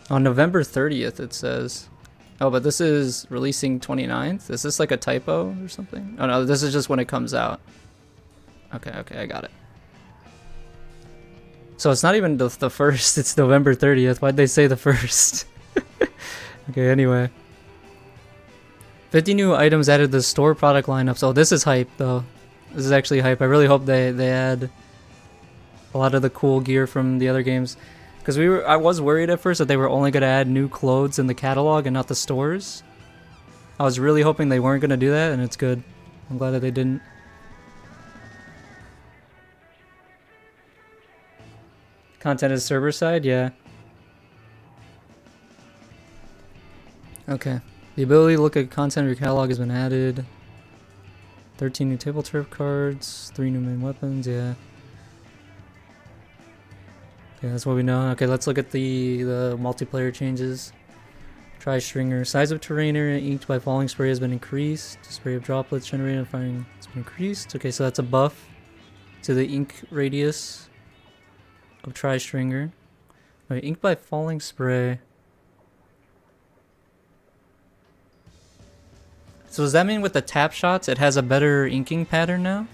On November 30th, it says. Oh, but this is releasing 29th? Is this like a typo or something? Oh no, this is just when it comes out. Okay, I got it. So it's not even the first, it's November 30th. Why'd they say the first? Okay, anyway. 50 new items added to the store product lineup. So this is hype, though. This is actually hype. I really hope they add a lot of the cool gear from the other games. Because I was worried at first that they were only going to add new clothes in the catalog and not the stores. I was really hoping they weren't going to do that, and it's good. I'm glad that they didn't. Content is server side? Yeah. Okay. The ability to look at content of your catalog has been added. 13 new table turf cards, 3 new main weapons, yeah. Okay, that's what we know. Okay, let's look at the multiplayer changes. Try stringer. Size of terrain area inked by falling spray has been increased. Spray of droplets generated and firing has been increased. Okay, so that's a buff to the ink radius of try stringer. Okay, inked by falling spray. So does that mean with the tap shots it has a better inking pattern now?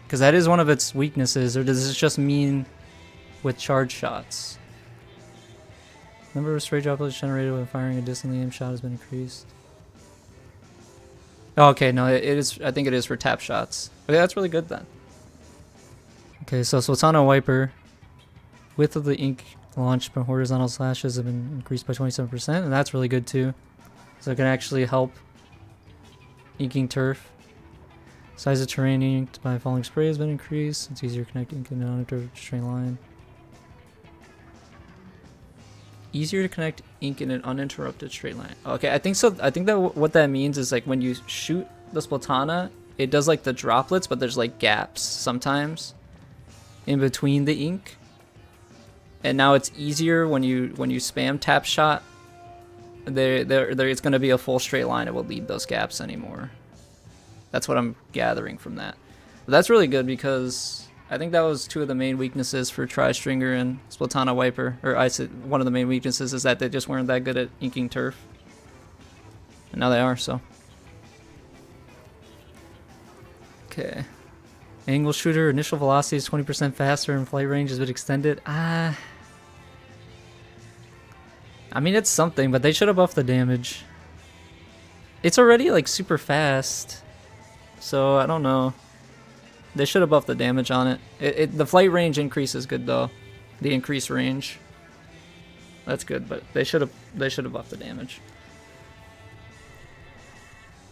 Because that is one of its weaknesses, or does this just mean with charge shots? Number of spray droplets generated when firing a distantly aimed shot has been increased. Oh, okay, no, it is. I think it is for tap shots. Okay, that's really good then. Okay, so it's on a wiper. Width of the ink launched by horizontal slashes have been increased by 27%, and that's really good too. So it can actually help inking turf. Size of terrain inked by falling spray has been increased. It's easier to connect ink in an uninterrupted straight line. Easier to connect ink in an uninterrupted straight line. Okay, I think so. I think that what that means is like when you shoot the Splatana, it does like the droplets, but there's like gaps sometimes in between the ink. And now it's easier when you spam tap shot. It's going to be a full straight line. It will leave those gaps anymore. That's what I'm gathering from that. But that's really good because I think that was two of the main weaknesses for Tri-Stringer and Splatana Wiper. Or I said one of the main weaknesses is that they just weren't that good at inking turf. And now they are, so. Okay. Angle shooter, initial velocity is 20% faster and flight range has been extended. I mean, it's something, but they should have buffed the damage. It's already, like, super fast. So, I don't know. They should have buffed the damage on it. The flight range increase is good, though. The increased range. That's good, but they should have buffed the damage.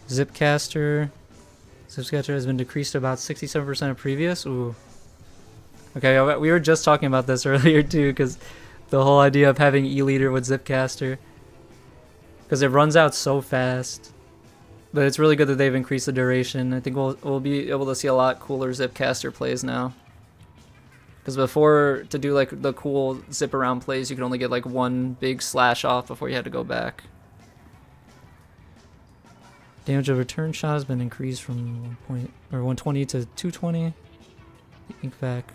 Zipcaster. Zipcaster has been decreased to about 67% of previous. Ooh. Okay, we were just talking about this earlier, too, because the whole idea of having E-Leader with Zipcaster. Because it runs out so fast. But it's really good that they've increased the duration. I think we'll be able to see a lot cooler Zipcaster plays now. Because before, to do like the cool zip around plays, you could only get like one big slash off before you had to go back. Damage of return shot has been increased from 120 to 220. Ink back.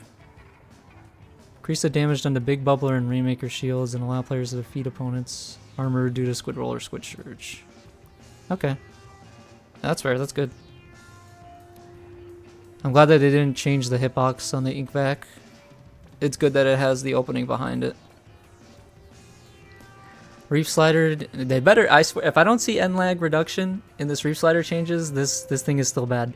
Increase the damage done to Big Bubbler and Rainmaker shields and allow players to defeat opponents' armor due to Squid Roll or Squid Surge. Okay. That's fair, that's good. I'm glad that they didn't change the hitbox on the ink vac. It's good that it has the opening behind it. Reef Slider, they better, I swear, if I don't see end lag reduction in this Reef Slider changes, this thing is still bad.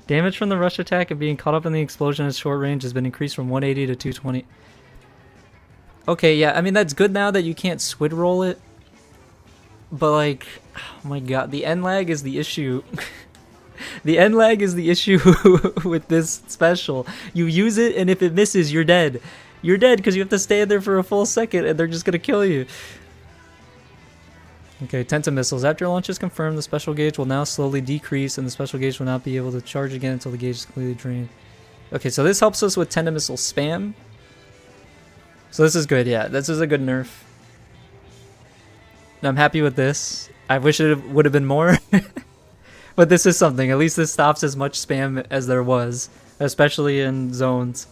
Damage from the rush attack and being caught up in the explosion at short range has been increased from 180 to 220. Okay, yeah, I mean, that's good now that you can't squid roll it. But, like, oh my god, the end lag is the issue. The end lag is the issue with this special. You use it, and if it misses, you're dead. You're dead because you have to stand there for a full second, and they're just going to kill you. Okay, Tenta Missiles. After launch is confirmed, the special gauge will now slowly decrease, and the special gauge will not be able to charge again until the gauge is completely drained. Okay, so this helps us with Tenta Missile spam. So this is good, yeah. This is a good nerf. I'm happy with this. I wish it would have been more. But this is something. At least this stops as much spam as there was, especially in zones.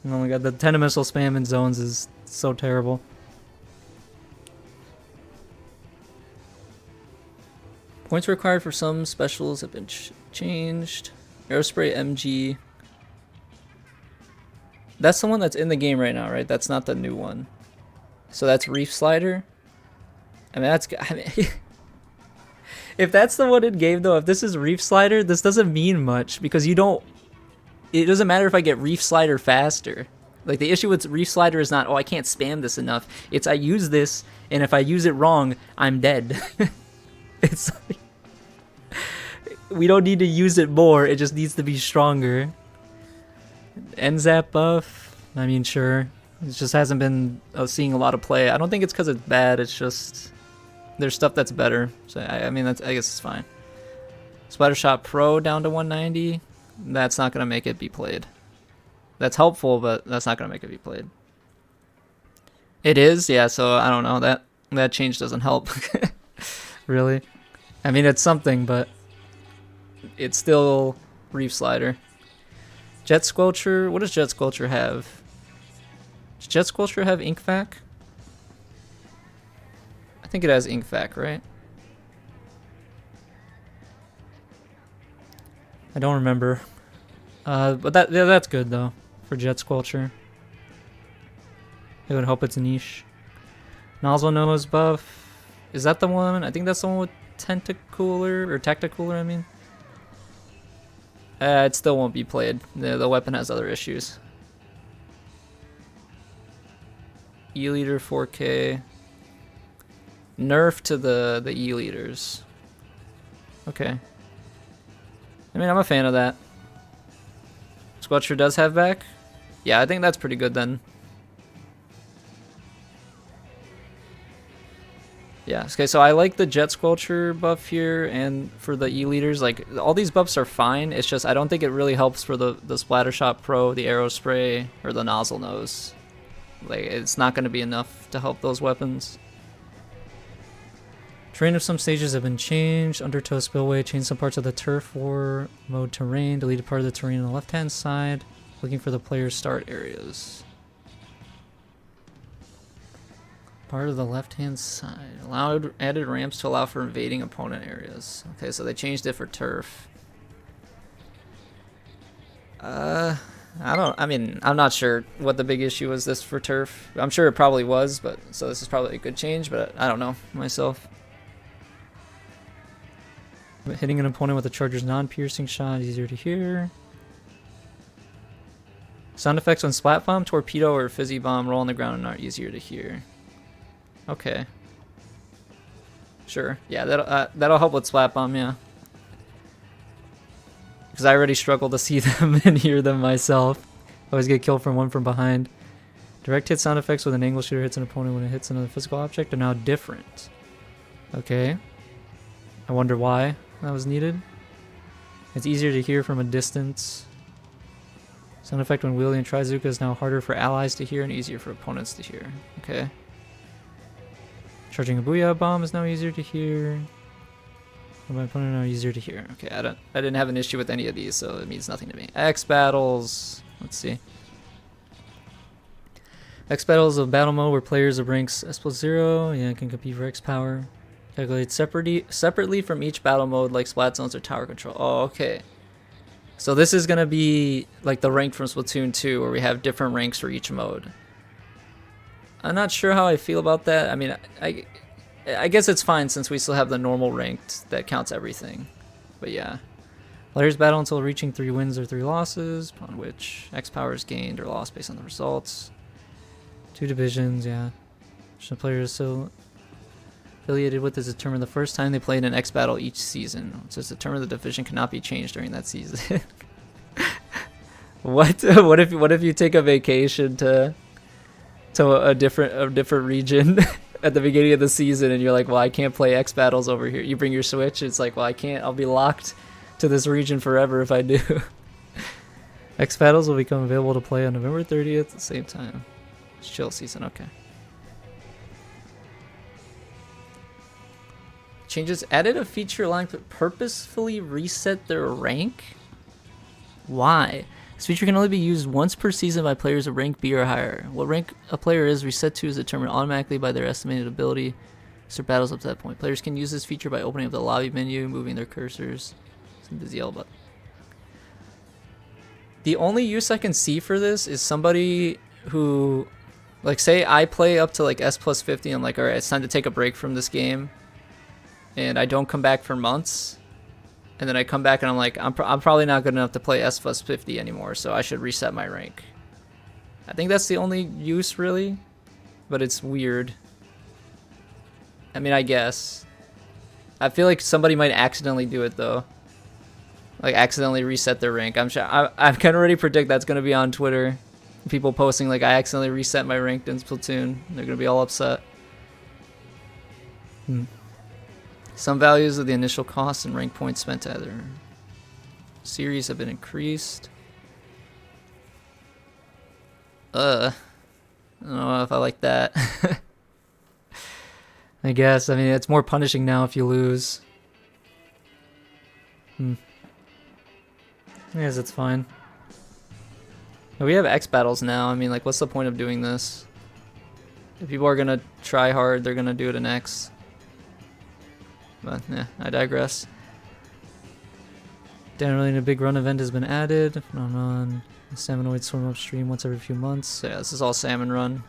Oh my god, the tenta missile spam in zones is so terrible. Points required for some specials have been changed. Aerospray MG. That's the one that's in the game right now, right? That's not the new one. So that's Reef Slider. I mean, if that's the one in game though, if this is Reef Slider, this doesn't mean much because you don't. It doesn't matter if I get Reef Slider faster. Like the issue with Reef Slider is not, oh, I can't spam this enough. It's I use this, and if I use it wrong, I'm dead. It's like, we don't need to use it more. It just needs to be stronger. NZAP buff. I mean, sure. It just hasn't been seeing a lot of play. I don't think it's because it's bad. It's just there's stuff that's better. So I mean, I guess it's fine. Splattershot Pro down to 190. That's not gonna make it be played. That's helpful, but that's not gonna make it be played. It is, yeah. So I don't know, that change doesn't help. Really. I mean, it's something, but it's still Reef Slider. Jet Squelcher. What does Jet Squelcher have? Does Jet Squelcher have Ink Vac? I think it has Ink Vac, right? I don't remember. But that's good though for Jet Squelcher. I would hope it's a niche. Nozzle Nose buff. Is that the one? I think that's the one with Tentacooler or Tacticooler, I mean. It still won't be played. The weapon has other issues. E-liter 4K. Nerf to the E-liters. Okay. I mean, I'm a fan of that. Squelcher does have back? Yeah, I think that's pretty good then. Yeah, okay, so I like the Jet Squelcher buff here, and for the E-liters, like, all these buffs are fine, it's just I don't think it really helps for the Splattershot Pro, the Aerospray, or the Nozzle Nose. Like, it's not going to be enough to help those weapons. Terrain of some stages have been changed. Undertow Spillway changed some parts of the turf war mode terrain, deleted part of the terrain on the left-hand side, looking for the player's start areas. Part of the left-hand side. Added ramps to allow for invading opponent areas. Okay, so they changed it for turf. I mean, I'm not sure what the big issue was this for turf. I'm sure it probably was, but so this is probably a good change, but I don't know myself. Hitting an opponent with a charger's non-piercing shot is easier to hear. Sound effects when Splat Bomb, Torpedo, or Fizzy Bomb roll on the ground and are easier to hear. Okay. Sure. Yeah, that'll help with Splat Bomb, yeah. Because I already struggle to see them and hear them myself. Always get killed from one from behind. Direct hit sound effects with an angle shooter hits an opponent when it hits another physical object are now different. Okay. I wonder why that was needed. It's easier to hear from a distance. Sound effect when wheeling and Trizuka is now harder for allies to hear and easier for opponents to hear. Okay. Charging a Booyah Bomb is now easier to hear. My opponent are easier to hear. Okay, I didn't have an issue with any of these, so it means nothing to me. X battles. Let's see. X battles is a battle mode where players of ranks S+0 can compete for X power. Calculate separately from each battle mode like Splat Zones or Tower Control. Oh, okay. So this is gonna be like the rank from Splatoon 2, where we have different ranks for each mode. I'm not sure how I feel about that. I mean, I guess it's fine since we still have the normal ranked that counts everything. But yeah. Players battle until reaching 3 wins or 3 losses, upon which X power is gained or lost based on the results. 2 divisions, yeah. Which the player is still affiliated with is determined the first time they played an X battle each season. So it's determined the division cannot be changed during that season. What? What if you take a vacation to a different region at the beginning of the season and you're like, well, I can't play X battles over here. You bring your Switch, it's like, well, I can't. I'll be locked to this region forever if I do. X battles will become available to play on November 30th at the same time. It's chill season, okay. Changes added a feature line to purposefully reset their rank? Why? This feature can only be used once per season by players of rank B or higher. What rank a player is reset to is determined automatically by their estimated ability. Start battles up to that point. Players can use this feature by opening up the lobby menu, moving their cursors. The ZL button. The only use I can see for this is somebody who, like, say I play up to like S plus 50 and I'm like, alright, it's time to take a break from this game, and I don't come back for months, and then I come back and I'm like, I'm probably not good enough to play S plus 50 anymore, so I should reset my rank. I think that's the only use really, but it's weird. I mean, I guess. I feel like somebody might accidentally do it though. Like accidentally reset their rank. I'm sure I can already predict that's gonna be on Twitter. People posting like, I accidentally reset my rank in Splatoon. They're gonna be all upset. Some values of the initial cost and rank points spent to either series have been increased. I don't know if I like that. I guess. I mean, it's more punishing now if you lose. Yes, it's fine. We have X battles now. I mean, like, what's the point of doing this? If people are gonna try hard, they're gonna do it in X. But yeah, I digress. Generally, a big run event has been added. The Salmonoid swim upstream once every few months. So yeah, this is all Salmon Run.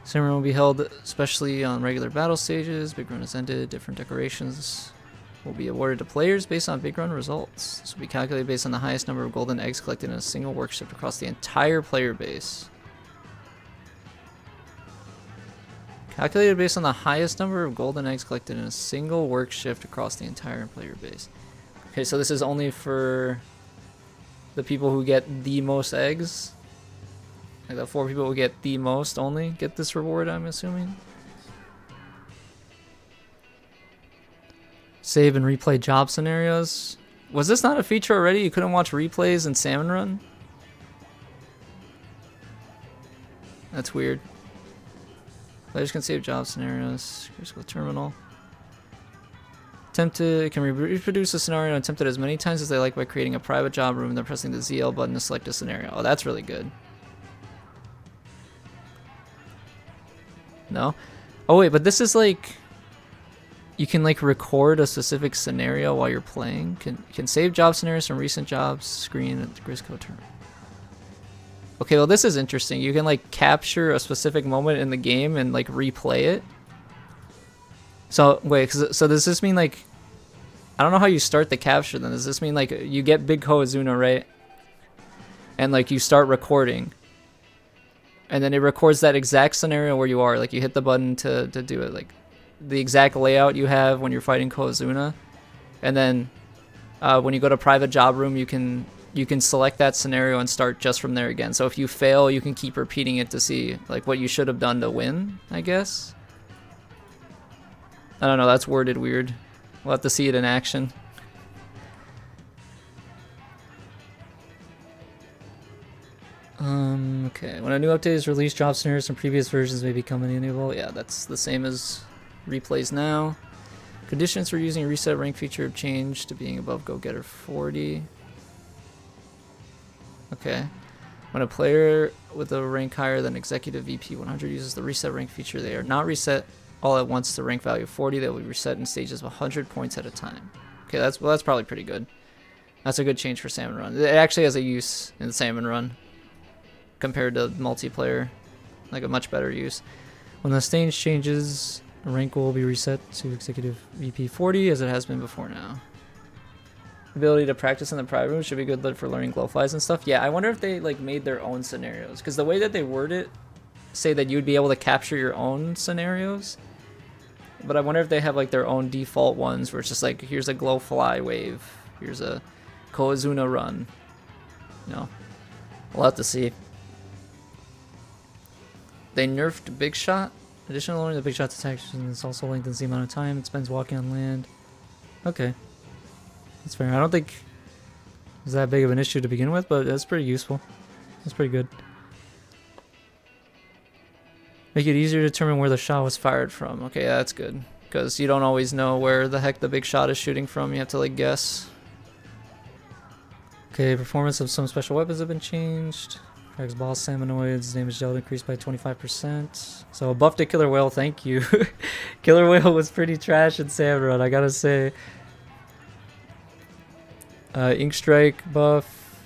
Salmon Run will be held especially on regular battle stages. Big run has ended. Different decorations will be awarded to players based on big run results. This will be calculated based on the highest number of golden eggs collected in a single work shift across the entire player base. Calculated based on the highest number of golden eggs collected in a single work shift across the entire player base. Okay, so this is only for the people who get the most eggs. Like the 4 people who get the most only get this reward, I'm assuming. Save and replay job scenarios. Was this not a feature already? You couldn't watch replays in Salmon Run? That's weird. Players can save job scenarios. Here's the terminal. Can reproduce a scenario and attempt it as many times as they like by creating a private job room and then pressing the ZL button to select a scenario. Oh, that's really good. No? Oh wait, but this is like, you can like record a specific scenario while you're playing. Can save job scenarios from recent jobs screen at the Grisco terminal. Okay, well this is interesting. You can like capture a specific moment in the game and like replay it. So wait, so does this mean like, I don't know how you start the capture then. Does this mean like you get Big Koizuna, right? And like you start recording. And then it records that exact scenario where you are. Like you hit the button to do it. Like the exact layout you have when you're fighting Koizuna. And then when you go to private job room, you can select that scenario and start just from there again. So if you fail, you can keep repeating it to see like what you should have done to win, I guess. I don't know, that's worded weird. We'll have to see it in action. Okay, when a new update is released, job scenarios from previous versions may become unenable. Yeah, that's the same as replays now. Conditions for using a reset rank feature have changed to being above Go-Getter 40. Okay. When a player with a rank higher than Executive VP 100 uses the reset rank feature, they are not reset all at once to rank value of 40. They will be reset in stages of 100 points at a time. Okay, that's probably pretty good. That's a good change for Salmon Run. It actually has a use in Salmon Run compared to multiplayer, like a much better use. When the stage changes, the rank will be reset to Executive VP 40 as it has been before now. Ability to practice in the private room should be good for learning glowflies and stuff. Yeah, I wonder if they like made their own scenarios, because the way that they word it say that you'd be able to capture your own scenarios, but I wonder if they have like their own default ones where it's just like, here's a glowfly wave, here's a Koizuna run. No, we'll have to see. They nerfed Big Shot. Additional learning the Big Shot's attacks is also lengthens the amount of time it spends walking on land. Okay. That's fair. I don't think it's that big of an issue to begin with, but that's pretty useful. That's pretty good. Make it easier to determine where the shot was fired from. Okay, yeah, that's good. Because you don't always know where the heck the big shot is shooting from. You have to like guess. Okay, performance of some special weapons have been changed. Cracks boss salmonoids, damage dealt increased by 25%. So buffed to Killer Whale, thank you. Killer Whale was pretty trash in Salmon Run, I gotta say. Ink Strike buff.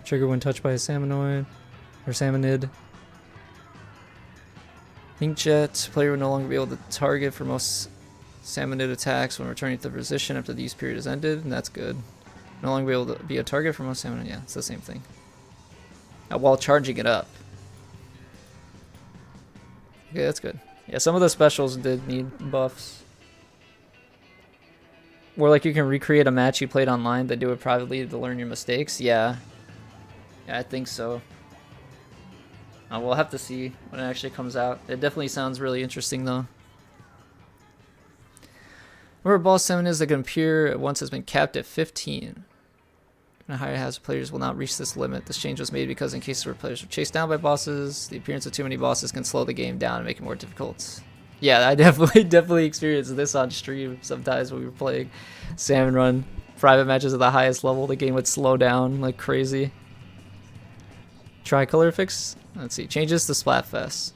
Trigger when touched by a salmonoid. Or salmonid. Inkjet, player will no longer be able to target for most salmonid attacks when returning to the position after the use period has ended, and that's good. No longer be able to be a target for most salmonid, yeah, it's the same thing. While charging it up. Okay, that's good. Yeah, some of the specials did need buffs. Or like you can recreate a match you played online, then do it privately to learn your mistakes. Yeah. Yeah, I think so. We'll have to see when it actually comes out. It definitely sounds really interesting though. Where boss salmon is that can appear at once has been capped at 15. Higher hazard players will not reach this limit. This change was made because in cases where players are chased down by bosses, the appearance of too many bosses can slow the game down and make it more difficult. Yeah, I definitely experienced this on stream sometimes when we were playing Salmon Run. Private matches at the highest level, the game would slow down like crazy. Tricolor fix? Let's see. Changes to Splatfest.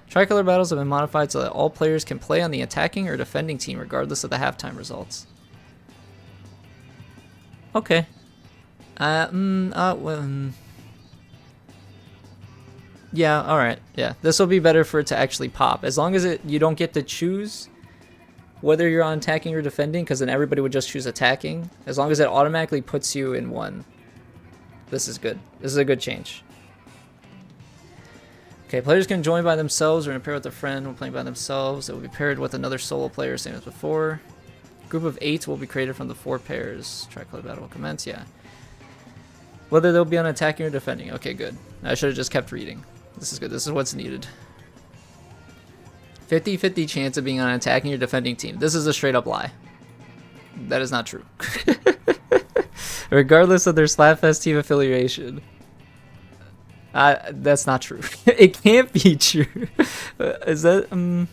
Tricolor battles have been modified so that all players can play on the attacking or defending team regardless of the halftime results. Okay. Yeah, alright. Yeah, this will be better for it to actually pop. As long as you don't get to choose whether you're on attacking or defending, because then everybody would just choose attacking. As long as it automatically puts you in one. This is good. This is a good change. Okay, players can join by themselves or in a pair with a friend when playing by themselves. It will be paired with another solo player, same as before. Group of 8 will be created from the 4 pairs. Tricolor battle will commence, yeah. Whether they'll be on attacking or defending. Okay, good. I should have just kept reading. This is good. This is what's needed. 50-50 chance of being on an attacking or defending team. This is a straight up lie. That is not true. Regardless of their Splatfest team affiliation. That's not true. It can't be true. Is that...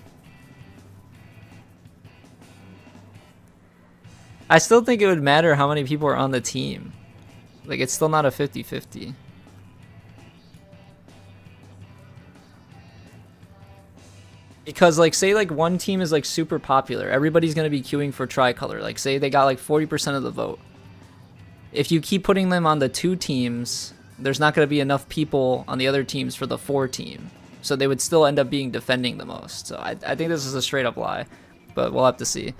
I still think it would matter how many people are on the team. Like, it's still not a 50-50. Because, like, say, like, one team is, like, super popular. Everybody's going to be queuing for Tricolor. Like, say they got, like, 40% of the vote. If you keep putting them on the 2 teams, there's not going to be enough people on the other teams for the 4 team. So they would still end up being defending the most. So I think this is a straight-up lie. But we'll have to see.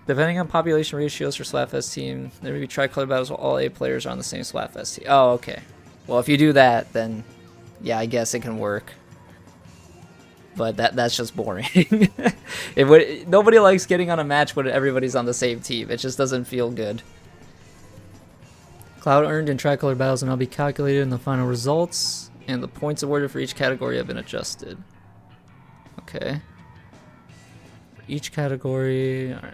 Depending on population ratios for Splatfest team, there may be tricolor battles where all 8 players are on the same Splatfest team. Oh, okay. Well, if you do that, then yeah, I guess it can work. But that's just boring. Nobody likes getting on a match when everybody's on the same team. It just doesn't feel good. Cloud earned in tricolor battles will now be calculated in the final results, and the points awarded for each category have been adjusted. Okay. For each category, all right.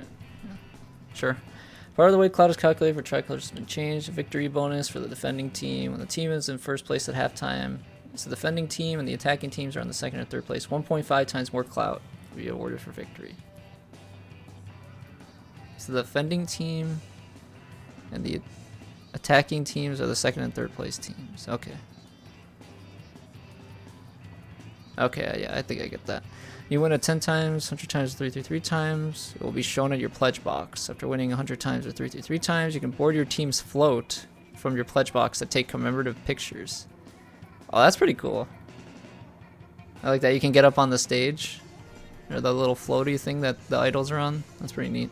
Sure. Part of the way Cloud is calculated for tricolors has been changed. A victory bonus for the defending team. When the team is in first place at halftime, it's the defending team and the attacking teams are on the second or third place. 1.5 times more Cloud will be awarded for victory. So the defending team and the attacking teams are the second and third place teams. Okay. Okay, yeah, I think I get that. You win it 10 times, 100 times, 333 times. It will be shown at your pledge box. After winning 100 times or 333 times, you can board your team's float from your pledge box to take commemorative pictures. Oh, that's pretty cool. I like that. You can get up on the stage, or the little floaty thing that the idols are on. That's pretty neat.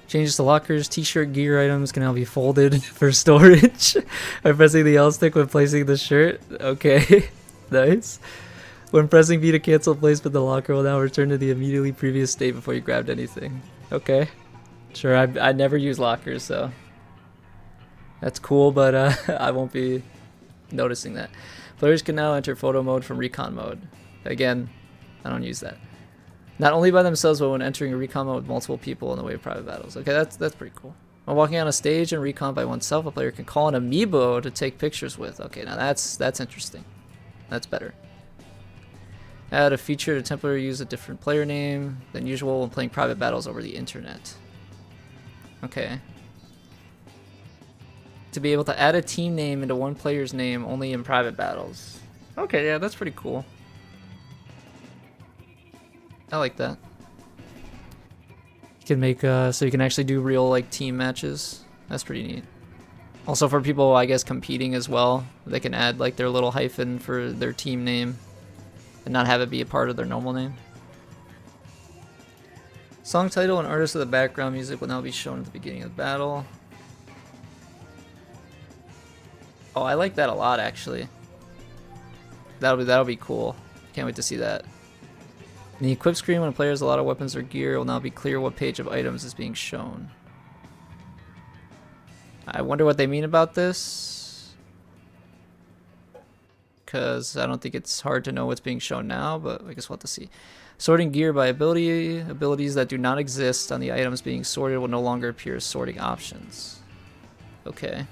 Changes to lockers. T-shirt gear items can now be folded for storage by pressing the L stick when placing the shirt. Okay, nice. When pressing V to cancel placement, the locker will now return to the immediately previous state before you grabbed anything. Okay. Sure, I never use lockers, so that's cool, but I won't be noticing that. Players can now enter photo mode from recon mode. Again, I don't use that. Not only by themselves, but when entering a recon mode with multiple people in the way of private battles. Okay, that's pretty cool. When walking on a stage and recon by oneself, a player can call an amiibo to take pictures with. Okay, now that's interesting. That's better. Add a feature to temporarily use a different player name than usual when playing private battles over the internet. Okay. To be able to add a team name into one player's name only in private battles. Okay, yeah, that's pretty cool. I like that. You can make so you can actually do real like team matches. That's pretty neat. Also for people, I guess, competing as well, they can add like their little hyphen for their team name and not have it be a part of their normal name. Song title and artist of the background music will now be shown at the beginning of the battle. Oh, I like that a lot, actually. That'll be cool. Can't wait to see that. In the equip screen, when a player has a lot of weapons or gear, it will now be clear what page of items is being shown. I wonder what they mean about this, because I don't think it's hard to know what's being shown now, but I guess we'll have to see. Sorting gear by ability. Abilities that do not exist on the items being sorted will no longer appear as sorting options. Okay.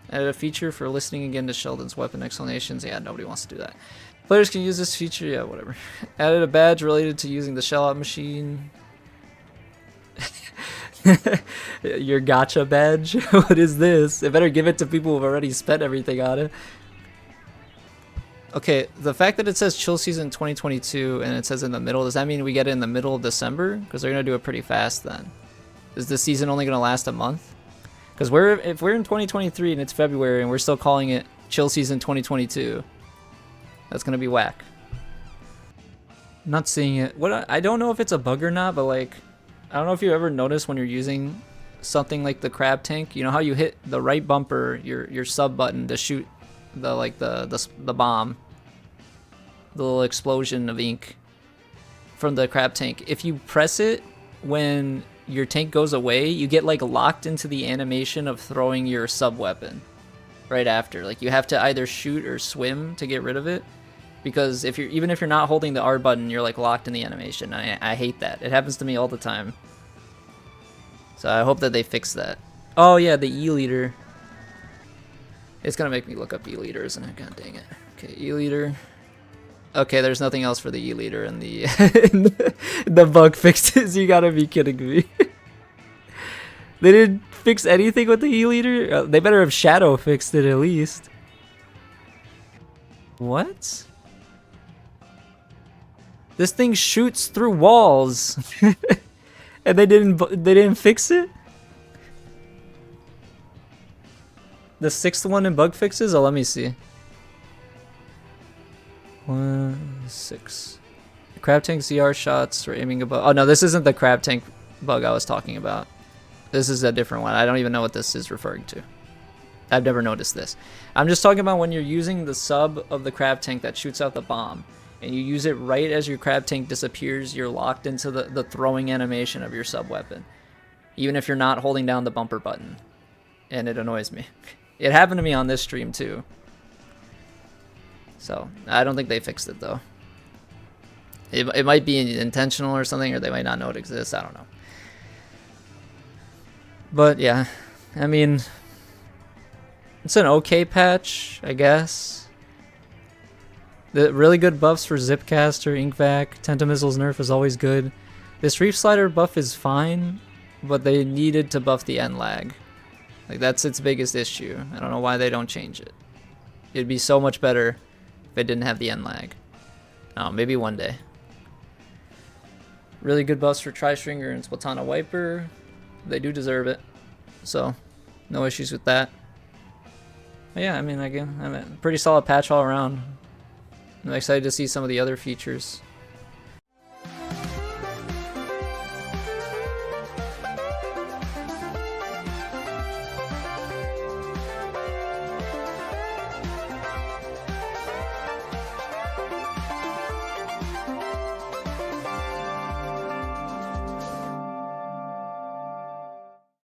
Added a feature for listening again to Sheldon's weapon explanations. Yeah, nobody wants to do that. Players can use this feature. Yeah, whatever. Added a badge related to using the shell-out machine. Your gotcha badge? What is this? It better give it to people who've already spent everything on it. Okay, the fact that it says chill season 2022 and it says in the middle, does that mean we get it in the middle of December? Because they're going to do it pretty fast then. Is the season only going to last a month? Because if we're in 2023 and it's February and we're still calling it chill season 2022, that's going to be whack. I'm not seeing it. I don't know if it's a bug or not, but like, I don't know if you ever noticed when you're using something like the crab tank, you know how you hit the right bumper, your sub button to shoot the bomb, the little explosion of ink from the crab tank. If you press it when your tank goes away, you get like locked into the animation of throwing your sub weapon right after. Like you have to either shoot or swim to get rid of it, because even if you're not holding the R button, you're like locked in the animation. I hate that. It happens to me all the time. So I hope that they fix that. Oh yeah, the E leader. It's gonna make me look up E leader, isn't it? God dang it. Okay, E leader. Okay, there's nothing else for the E leader in the the bug fixes. You gotta be kidding me. They didn't fix anything with the E leader. They better have shadow fixed it at least. What? This thing shoots through walls, and they didn't fix it. The sixth one in bug fixes? Oh, let me see. 1-6. Crab tank ZR shots for aiming above. Oh no, this isn't the crab tank bug I was talking about. This is a different one. I don't even know what this is referring to. I've never noticed this. I'm just talking about when you're using the sub of the crab tank that shoots out the bomb, and you use it right as your crab tank disappears, you're locked into the throwing animation of your sub weapon, even if you're not holding down the bumper button, and it annoys me. It happened to me on this stream too. So I don't think they fixed it though. It might be intentional or something, or they might not know it exists. I don't know. But yeah, I mean, it's an okay patch, I guess. The really good buffs for Zipcaster, Inkvac, Tentamizzle's nerf is always good. This Reef Slider buff is fine, but they needed to buff the end lag. Like, that's its biggest issue. I don't know why they don't change it. It'd be so much better if it didn't have the end lag. Oh, maybe one day. Really good buffs for Tri-Stringer and Splatana Wiper. They do deserve it. So, no issues with that. But yeah, I mean, again, I'm a pretty solid patch all around. I'm excited to see some of the other features.